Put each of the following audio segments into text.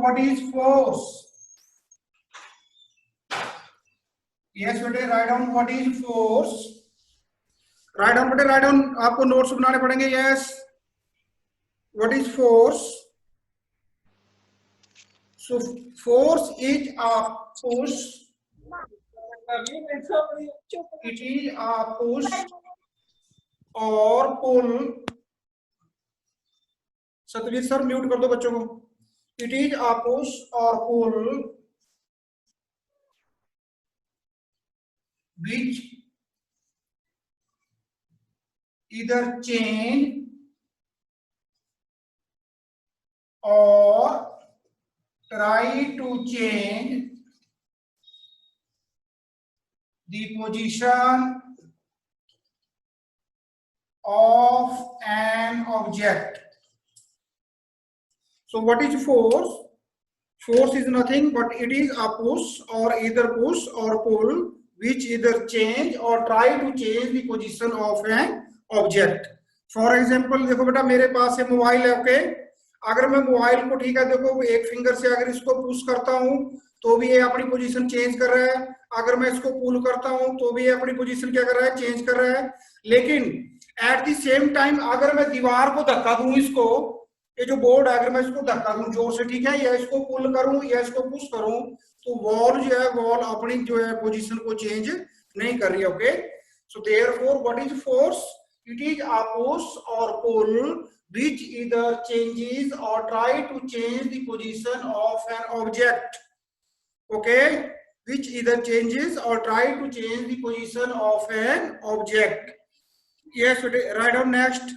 what is force. Yes बेटे, write down what is force. Write down बेटे, write down. आपको notes बनाने पड़ेंगे. Yes, what is force? So force is a push. It is a push or pull. Satveer sir mute कर दो बच्चों को. It is a push or pull which either change or try to change the position of an object. So what is force? Force is nothing but it is a push or either push or pull which either change or try to change the position of an object. For example, देखो बेटा मेरे पास है mobile है. Okay, अगर मैं mobile को ठीक है देखो एक फिंगर से अगर इसको पुश करता हूं तो भी ये अपनी पोजीशन चेंज कर रहा है. अगर मैं इसको पुल करता हूं तो भी ये अपनी पोजीशन क्या कर रहा है, चेंज कर रहा है. लेकिन एट द सेम टाइम अगर मैं दीवार को धक्का दूं, इसको ये जो बोर्ड है अगर मैं इसको धक्का दूं जोर से, ठीक है, या इसको पुल करूं या इसको पुश करूं तो वॉल जो है वॉल अपनी जो है पोजीशन को चेंज नहीं कर रही है. Okay, so therefore what is force? It is a push और पुल which either changes or try to change the position of an object. Okay, which either changes or try to change the position of an object. Yes today, write down next.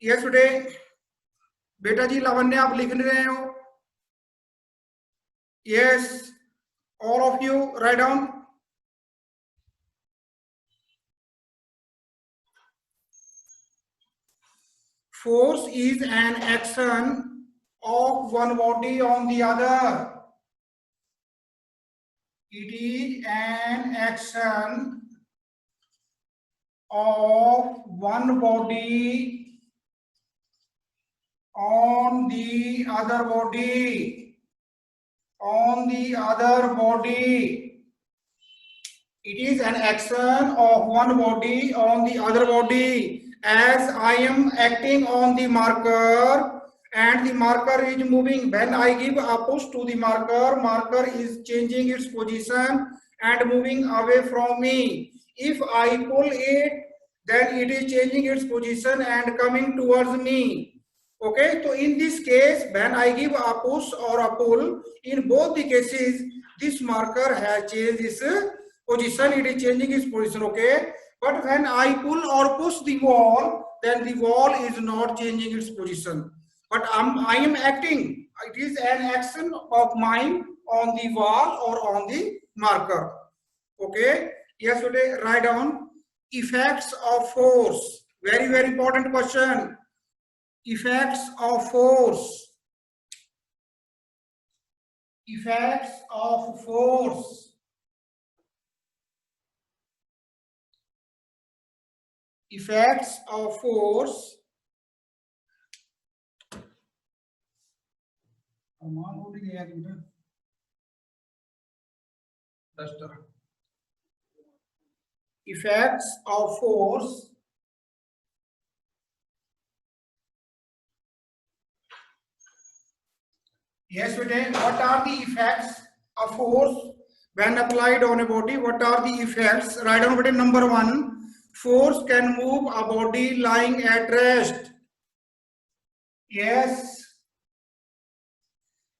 Yes today, बेटा जी लावण्य आप लिख रहे हो. Yes, all of you write down. Force is an action of one body on the other. It is an action of one body on the other body. On the other body. It is an action of one body on the other body. As I am acting on the marker and the marker is moving, when I give a push to the marker, marker is changing its position and moving away from me. If I pull it, then it is changing its position and coming towards me. Okay, so in this case, when I give a push or a pull, in both the cases, this marker has changed its position, it is changing its position. Okay, but when I pull or push the wall, then the wall is not changing its position. But I am acting. It is an action of mine on the wall or on the marker. Okay. Yes, today write down effects of force. Very, very important question. Effects of force. Effects of force. Effects of force. Effects of force. Yes, what are the effects of force when applied on a body? What are the effects? Write down number 1. Force can move a body lying at rest. Yes,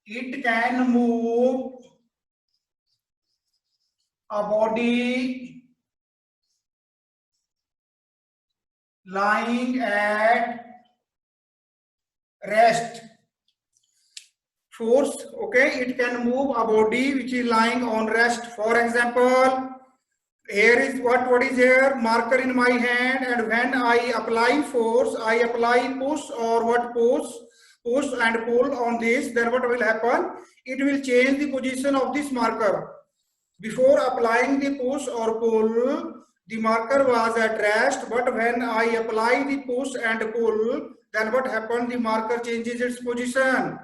it can move a body lying at rest. Force, okay, it can move a body which is lying on rest. For example, here is what is here, marker in my hand, and when I apply force, I apply push or what push and pull on this, then what will happen? It will change the position of this marker. Before applying the push or pull, the marker was at rest, but when I apply the push and pull, then what happened? The marker changes its position.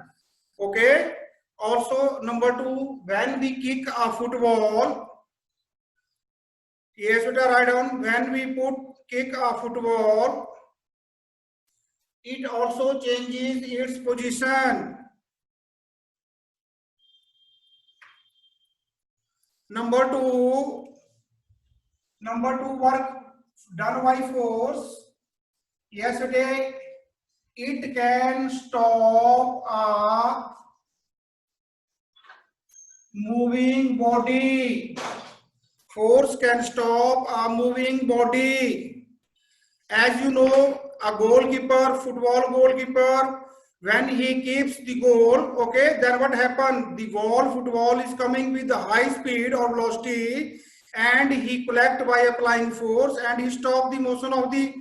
Okay. Also, number 2, when we kick a football, yes, better write down. When we kick a football, it also changes its position. Number two, work done by force. Yesterday, it can stop a moving body. Force can stop a moving body. As you know, a goalkeeper, football goalkeeper, when he keeps the goal, okay, then what happened? The football is coming with a high speed or velocity, and he collect by applying force, and he stop the motion of the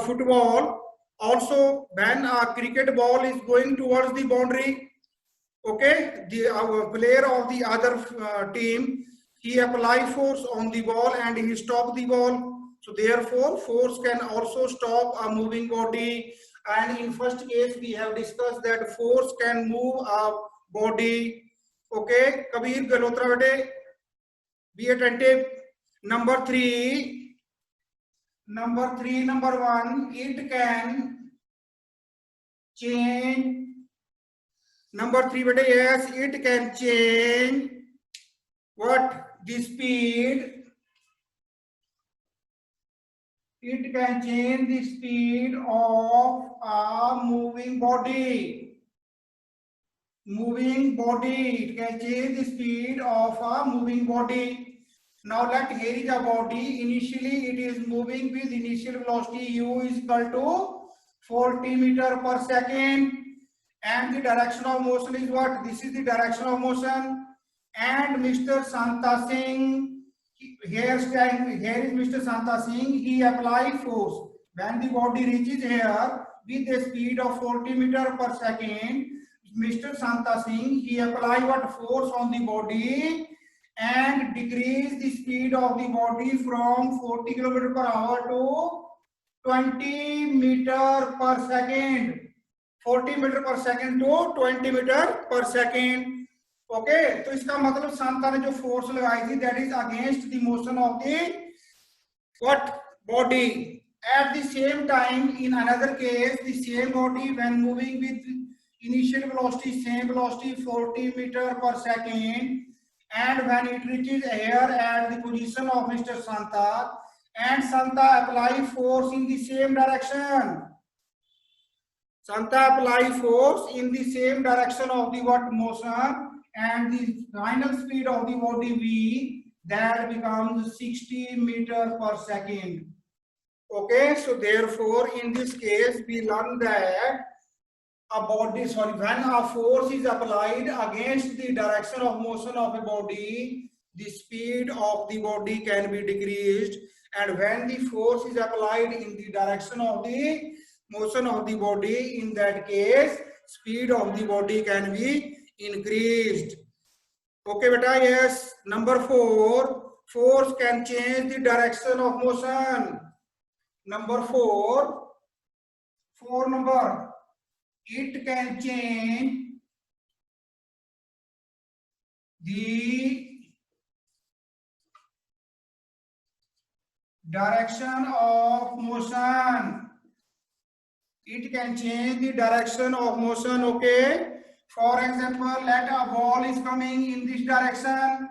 football. Also, when a cricket ball is going towards the boundary, okay, the player of the other team, he apply force on the ball and he stop the ball. So therefore, force can also stop a moving body. And in first case, we have discussed that force can move a body. Okay, Kabir Galotra bete, be attentive. Number 1, it can change. Number 3, beta, yes, it can change what? The speed. It can change the speed of a moving body. It can change the speed of a moving body. Now here is a body. Initially, it is moving with initial velocity u is equal to 40 meter per second. And the direction of motion is what? This is the direction of motion. And Mr. Santa Singh, here is Mr. Santa Singh, he apply force. When the body reaches here with a speed of 40 meter per second, Mr. Santa Singh, he apply what? Force on the body and decrease the speed of the body from 40 km per hour to 20 meter per second. 40 metre पर second to 20 metre पर second. Okay, तो इसका मतलब Santa ने जो force लगाई थी that is against the motion of the what body. At the same time, in another case, the same body when moving with initial velocity, same velocity 40 meter per second, and when it reaches here at the position of Mr. Santa, and Santa apply force in the same direction. Santa apply force in the same direction of the what motion, and the final speed of the body v that becomes 60 meter per second. Okay, so therefore in this case we learn that when a force is applied against the direction of motion of a body, the speed of the body can be decreased, and when the force is applied in the direction of the motion of the body, in that case speed of the body can be increased. Okay beta, yes. Number 4, force can change the direction of motion. Number 4 number, it can change the direction of motion. It can change the direction of motion. Okay, for example, let a ball is coming in this direction,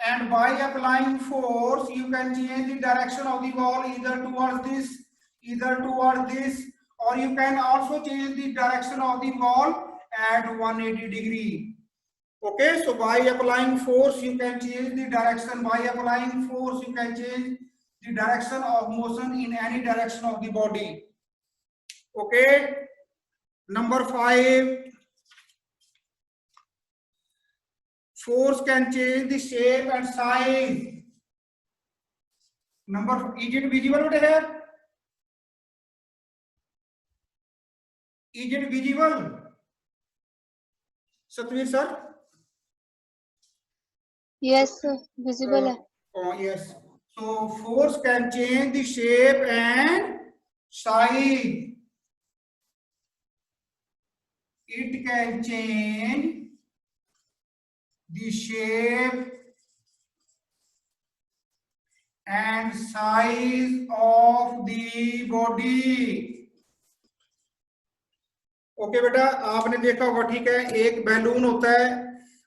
and by applying force you can change the direction of the ball either towards this, or you can also change the direction of the ball at 180 degree. Okay, so by applying force you can change the direction. By applying force you can change the direction of motion in any direction of the body. Okay, number 5, force can change the shape and size. Number, is it visible here? Is it visible, Satvir sir? Yes, sir. Visible. Yes. So force can change the shape and size. it can change the shape and size of the body. Okay बेटा, आपने देखा होगा, ठीक है, एक balloon होता है,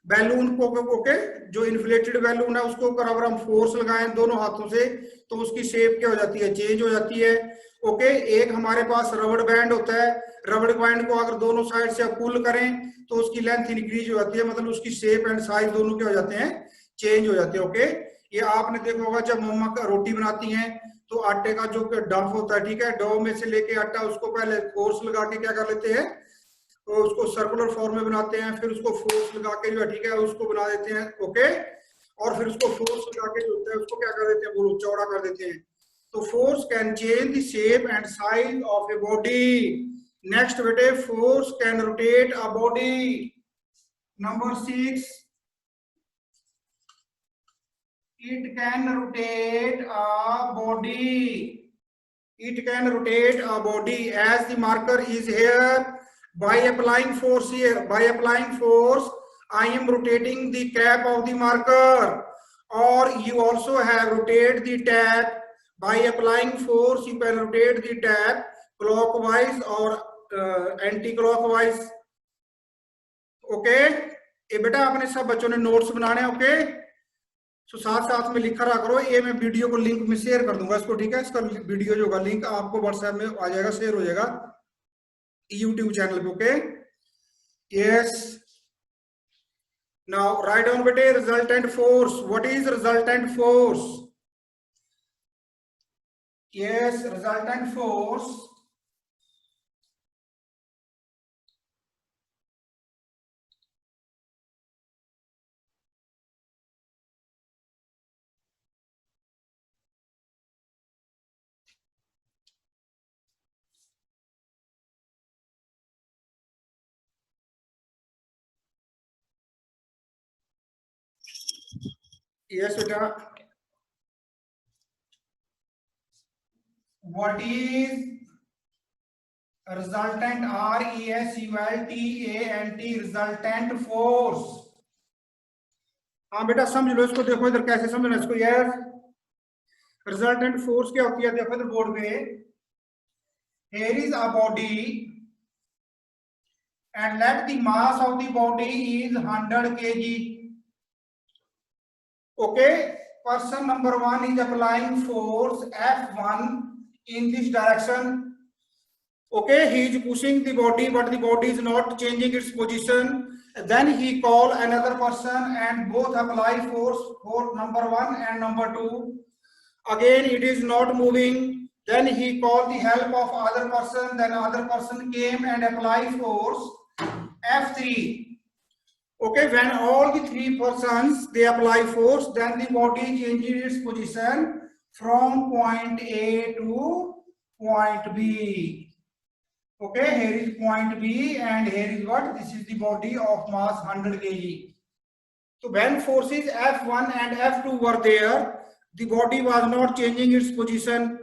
balloon को ओके, जो इन्फ्लेटेड बैलून है उसको अगर हम फोर्स लगाएं दोनों हाथों से तो उसकी शेप क्या हो जाती है, चेंज हो जाती है। ओके, एक हमारे पास रबड़ बैंड होता है, रबड़ बैंड को अगर दोनों साइड से पुल करें तो उसकी लेंथ इंक्रीज हो जाती है, मतलब उसकी शेप एंड साइज दोनों क्या हो जाते हैं, चेंज हो जाते हैं। ओके, ये आपने देखा होगा जब मम्मा का रोटी बनाती हैं तो आटे का जो डफ होता है, ठीक है, डो में से लेके आटा उसको पहले फोर्स लगा के क्या कर लेते हैं, तो उसको सर्कुलर फॉर्म में बनाते हैं, फिर उसको फोर्स लगा के जो है, ठीक है, उसको बना देते हैं। ओके, और फिर उसको फोर्स लगा के जो होता है उसको क्या कर देते हैं, वो चौड़ा कर देते हैं। तो force can change the shape and size of a body. Next बेटे, force can rotate a body. Number 6, it can rotate a body. It can rotate a body as the marker is here. By applying force here, by applying force, I am rotating the cap of the marker. Or you also have rotate the tab. By applying force, you can rotate the tab clockwise or anti-clockwise. Okay? ये बेटा आपने सब बच्चों ने notes बनाने हैं। Okay, तो साथ साथ में लिखा रहा करो, ये मैं वीडियो को लिंक में शेयर कर दूंगा इसको, ठीक है, इसका वीडियो जो होगा लिंक आपको व्हाट्सएप में आ जाएगा, शेयर हो जाएगा यूट्यूब चैनल पे। Okay, yes, now write down बेटे resultant force. What is resultant force? Yes, resultant force yes beta, what is resultant RESULTANT resultant force? हाँ बेटा समझ लो इसको, देखो इधर कैसे समझना इसको। यार रिजल्टेंट फोर्स क्या होती है, देखो इधर बोर्ड पे, here is a body and let the mass of the body is 100 kg. Okay, person number 1 is applying force F1 in this direction. Okay, he is pushing the body, but the body is not changing its position. Then he call another person and both apply force for number 1 and number 2. Again, it is not moving. Then he called the help of other person. Then other person came and apply force F3. Okay, when all the three persons they apply force, then the body changes its position from point A to point B. Okay, here is point B and here is what? This is the body of mass 100 kg. So when forces F1 and F2 were there, the body was not changing its position.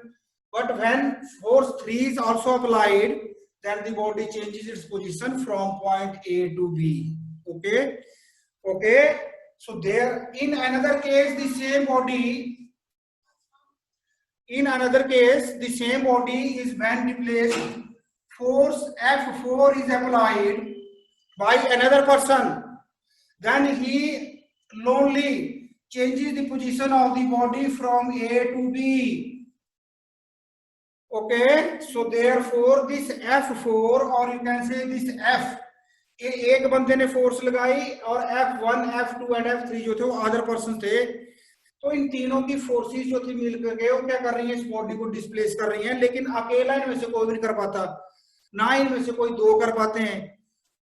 But when force 3 is also applied, then the body changes its position from point A to B. Okay, okay. So there, in another case, the same body. In another case, the same body is when replaced. Force F4 is applied by another person. Then he lonely changes the position of the body from A to B. Okay, so therefore this F4 or you can say this F, एक बंदे ने force लगाई और F1, F2 and F3 जो थे वो other person थे, तो इन तीनों की फोर्सेस जो थी मिल करके वो क्या कर रही हैं, इस बॉडी को डिस्प्लेस कर रही हैं, लेकिन अकेला इनमें से कोई भी नहीं कर पाता, ना इनमें से कोई दो कर पाते हैं।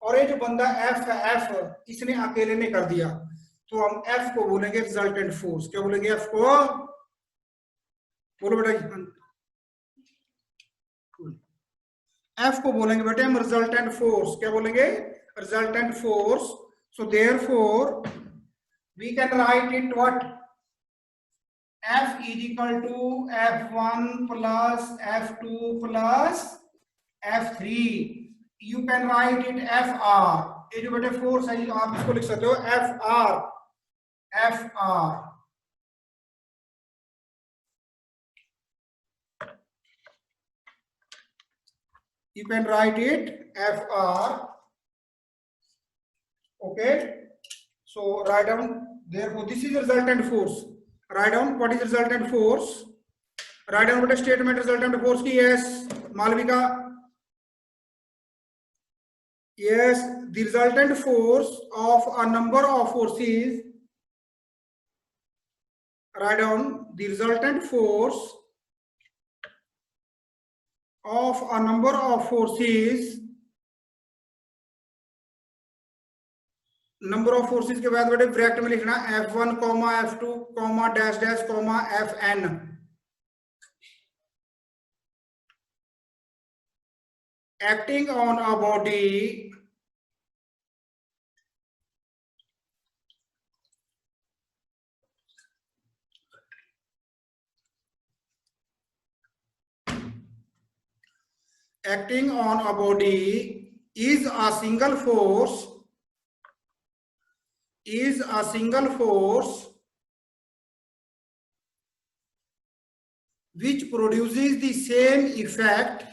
और ये जो बंदा F इसने अकेले ने कर दिया, तो हम F को बोलेंगे रिजल्टेंट फोर्स। क्या बोलेंगे F को? बोलो बेटा, F को बोलेंगे बेटे हम रिजल्टेंट फोर्स। क्या बोलेंगे? Resultant force. So therefore we can write it what? F is equal to F1 plus F2 plus F3. you can write it FR. ये जो बेटे फोर्स है आप इसको लिख सकते हो FR. You can write it FR. Okay. So write down. Therefore, this is resultant force. Write down what is resultant force. Write down what is statement resultant force की. Yes, Malvika. Yes, the resultant force of a number of forces. Write down the resultant force of a number of forces. Number of forces के बाद बेटे bracket में लिखना F1, F2, dash dash, Fn. Acting on a body is a single force which produces the same effect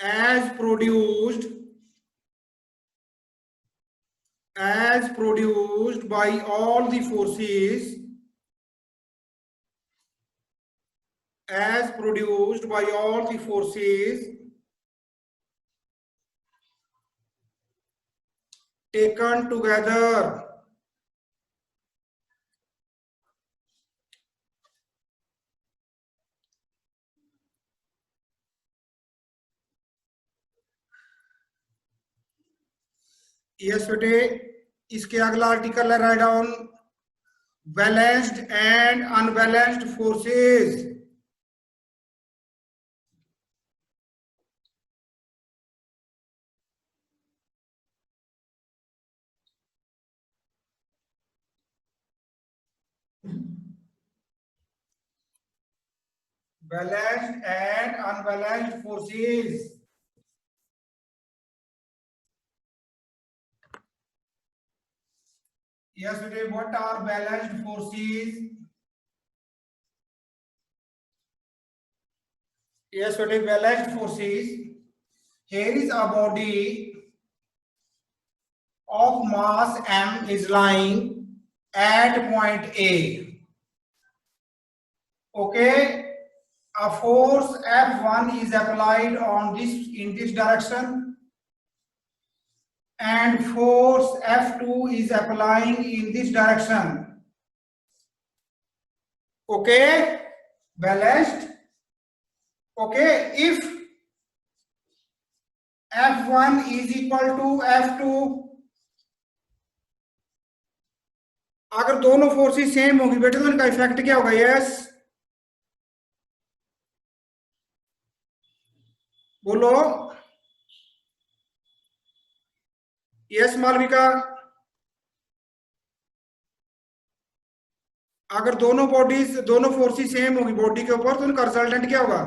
as produced by all the forces taken together. Yes बेटे इसके अगला article है write down balanced and unbalanced forces. Balanced and unbalanced forces. Yes, today what are balanced forces? Yes, today balanced forces. Here is a body of mass m is lying at point A. Okay. A force F1 is applied on in this direction, and force F2 is applying in this direction. Okay, balanced. Okay, if F1 is equal to F2, अगर दोनों forces same होगी बेटे तो इनका effect क्या होगा? Yes बोलो. Yes Malvika. अगर दोनों फोर्सेस सेम होगी बॉडी के ऊपर तो उनका रिजल्टेंट क्या होगा?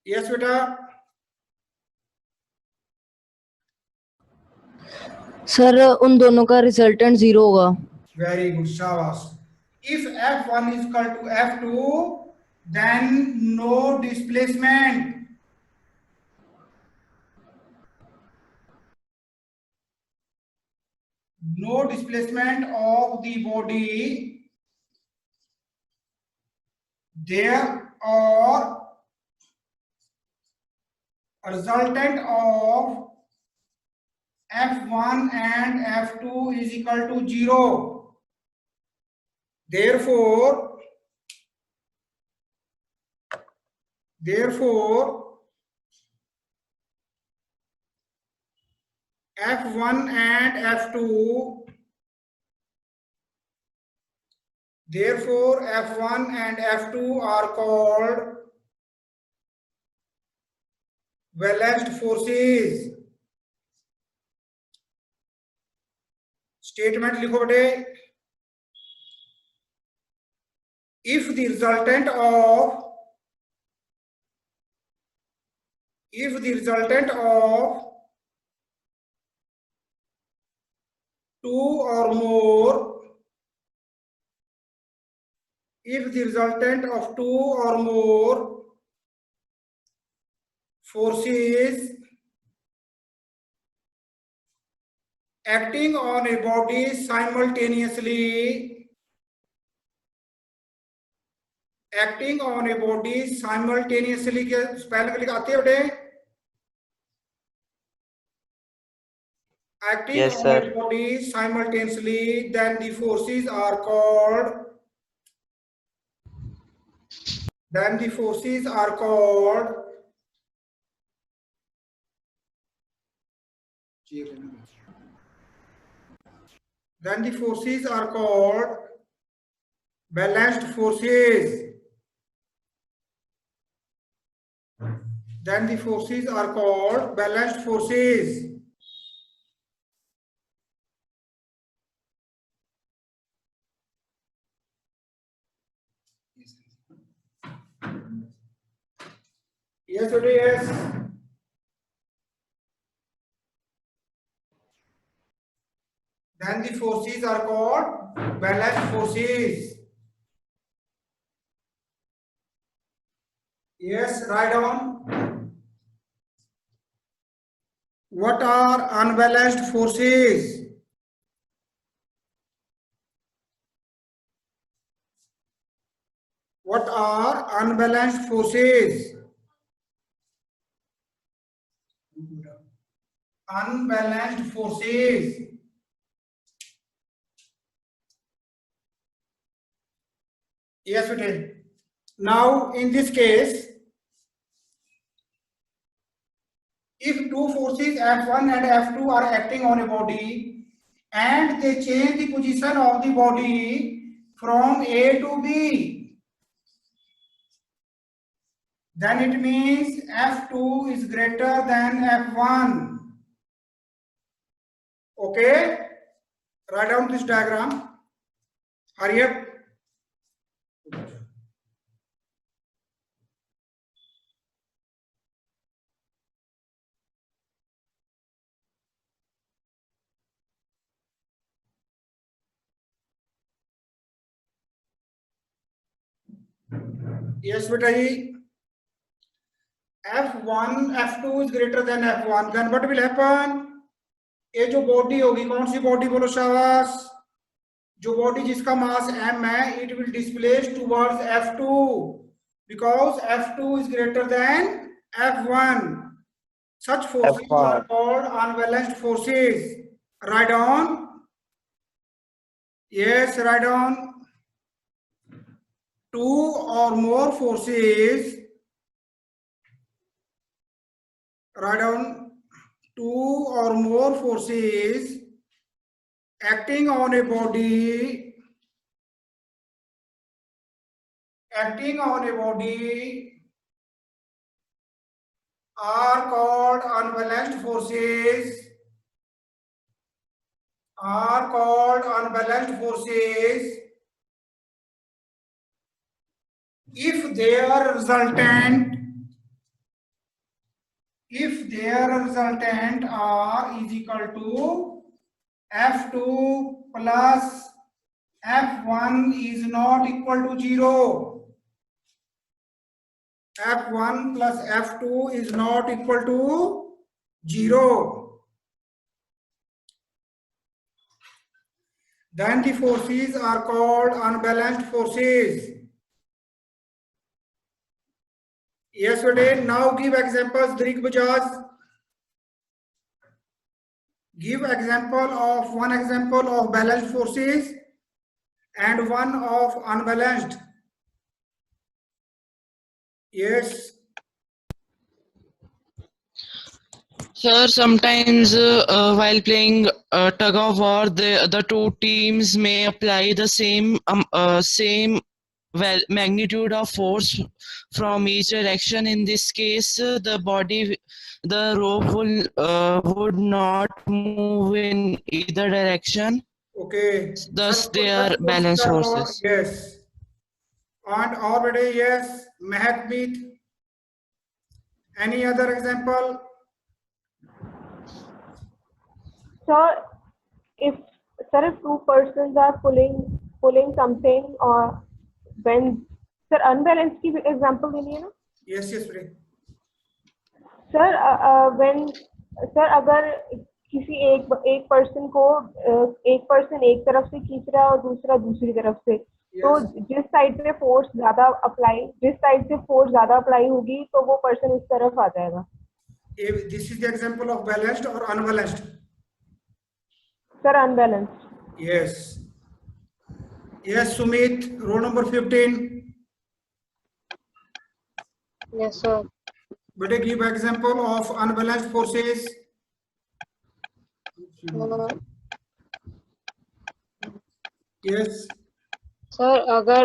यस बेटा. सर उन दोनों का रिजल्टेंट 0 होगा. वेरी गुड, शाबाश. If F1 is equal to F2, then no displacement. No displacement of the body there, or a resultant of F1 and F2 is equal to 0. Therefore F1 and F2 Therefore, F1 and F2 are called balanced forces. Statement लिखो बेटे. If the resultant of two or more forces acting on a body simultaneously के spelling लिखाते हैं बेटे. Acting Yes, on sir. a body simultaneously, then the forces are called then the forces are called balanced forces. Then the forces are called balanced forces. Yes, it is. Then the forces are called balanced forces. Yes, write down. What are unbalanced forces? What are unbalanced forces? Unbalanced forces. Yes, it is. Now, in this case, if two forces F1 and F2 are acting on a body and they change the position of the body from A to B, then it means F2 is greater than F1. Okay? Write down this diagram. Hurry up. Yes, beta ji. F1, F2 is greater than F1. Then what will happen? ये जो body होगी, कौन सी body बोलो शाबाश? जो body जिसका मास m है, it will displace towards F2 because F2 is greater than F1. Such forces F1. are called unbalanced forces. Write down. Yes, write down. Two or more forces. Write down. Two or more forces acting on a body are called unbalanced forces. If their resultant are is equal to F2 plus F1 is not equal to 0. F1 plus F2 is not equal to 0. Then the forces are called unbalanced forces. Yes, today. Now give examples, Drik Bajaj. Give one example of balanced forces and one of unbalanced. Yes. Sir, sometimes while playing tug of war, the two teams may apply the same magnitude of force from each direction. In this case, the rope would not move in either direction. Okay. Thus, they are Such balanced are called, forces. yes. And already, yes, Mehakmeet. Any other example? Sir, if two persons are pulling something, or when sir unbalanced की example देनी है ना? Yes, yes, please. Sir when sir अगर किसी एक person को एक person एक तरफ से खींच रहा है और दूसरा दूसरी तरफ से, तो जिस साइड पे फोर्स ज्यादा अप्लाई होगी तो वो पर्सन उस तरफ आ जाएगा. This is the example of balanced or unbalanced. Sir unbalanced. Yes. Yes, Sumit, row number 15. Yes, sir. Better give example of unbalanced forces. Yes. Sir अगर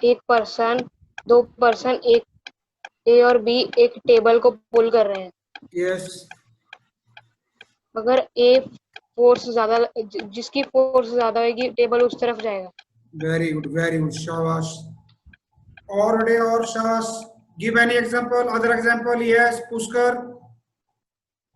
एक पर्सन दो पर्सन एक ए और बी एक टेबल को पुल कर रहे हैं. Yes. अगर ए फोर्स ज्यादा जिसकी फोर्स ज्यादा होगी टेबल उस तरफ जाएगा. Very good, very good. Shabash. Or Shabash. Give any example, other example. Yes, Pushkar.